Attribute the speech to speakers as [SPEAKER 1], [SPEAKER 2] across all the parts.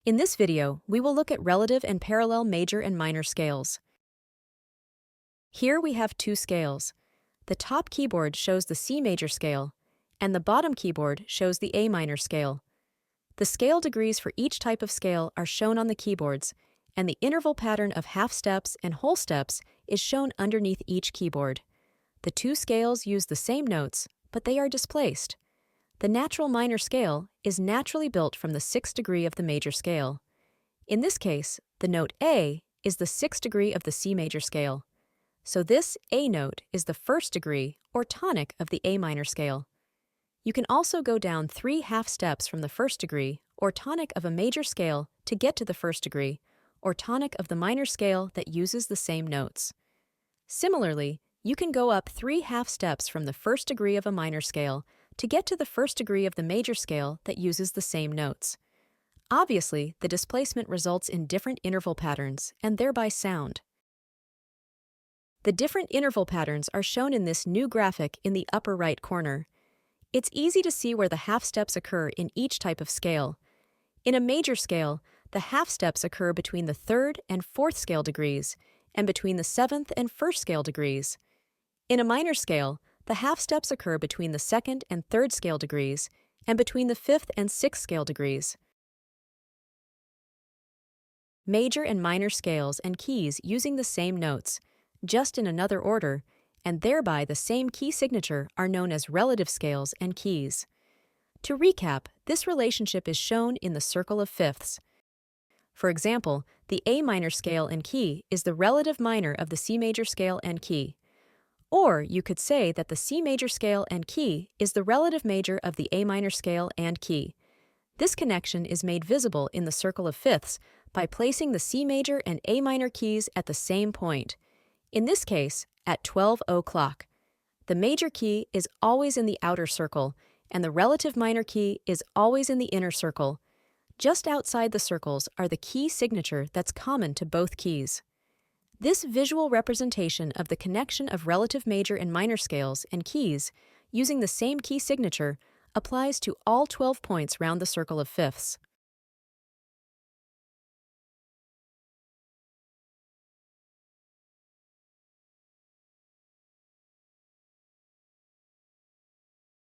[SPEAKER 1] In this video, we will look at relative and parallel major and minor scales. Here we have two scales. The top keyboard shows the C major scale, and the bottom keyboard shows the A minor scale. The scale degrees for each type of scale are shown on the keyboards, and the interval pattern of half steps and whole steps is shown underneath each keyboard. The two scales use the same notes, but they are displaced. The natural minor scale is naturally built from the sixth degree of the major scale. In this case, the note A is the sixth degree of the C major scale. So this A note is the first degree, or tonic, of the A minor scale. You can also go down 3 half steps from the first degree, or tonic of a major scale, to get to the first degree, or tonic of the minor scale that uses the same notes. Similarly, you can go up 3 half steps from the first degree of a minor scale to get to the first degree of the major scale that uses the same notes. Obviously, the displacement results in different interval patterns and thereby sound. The different interval patterns are shown in this new graphic in the upper right corner. It's easy to see where the half steps occur in each type of scale. In a major scale, the half steps occur between the third and fourth scale degrees and between the seventh and first scale degrees. In a minor scale, the half steps occur between the second and third scale degrees and between the fifth and sixth scale degrees. Major and minor scales and keys using the same notes, just in another order, and thereby the same key signature, are known as relative scales and keys. To recap, this relationship is shown in the circle of fifths. For example, the A minor scale and key is the relative minor of the C major scale and key. Or you could say that the C major scale and key is the relative major of the A minor scale and key. This connection is made visible in the circle of fifths by placing the C major and A minor keys at the same point. In this case, at 12 o'clock. The major key is always in the outer circle, and the relative minor key is always in the inner circle. Just outside the circles are the key signature that's common to both keys. This visual representation of the connection of relative major and minor scales and keys using the same key signature applies to all 12 points round the circle of fifths.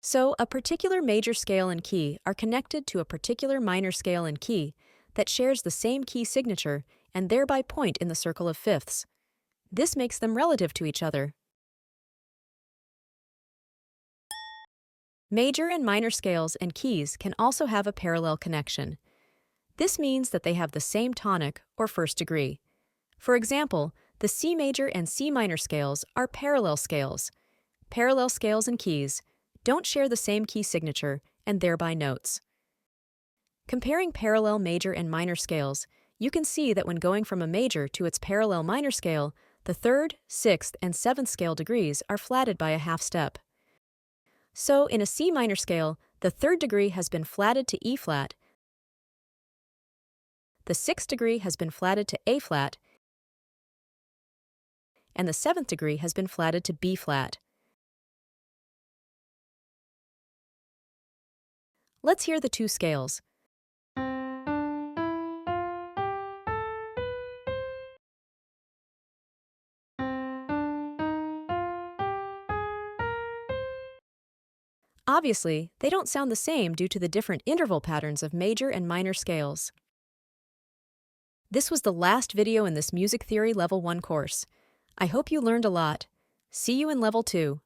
[SPEAKER 1] So, a particular major scale and key are connected to a particular minor scale and key that shares the same key signature and thereby point in the circle of fifths. This makes them relative to each other. Major and minor scales and keys can also have a parallel connection. This means that they have the same tonic, or first degree. For example, the C major and C minor scales are parallel scales. Parallel scales and keys don't share the same key signature and thereby notes. Comparing parallel major and minor scales, you can see that when going from a major to its parallel minor scale, the third, sixth, and seventh scale degrees are flatted by a half step. So, in a C minor scale, the third degree has been flatted to E flat, the sixth degree has been flatted to A flat, and the seventh degree has been flatted to B flat. Let's hear the two scales. Obviously, they don't sound the same due to the different interval patterns of major and minor scales. This was the last video in this Music Theory Level 1 course. I hope you learned a lot. See you in Level 2.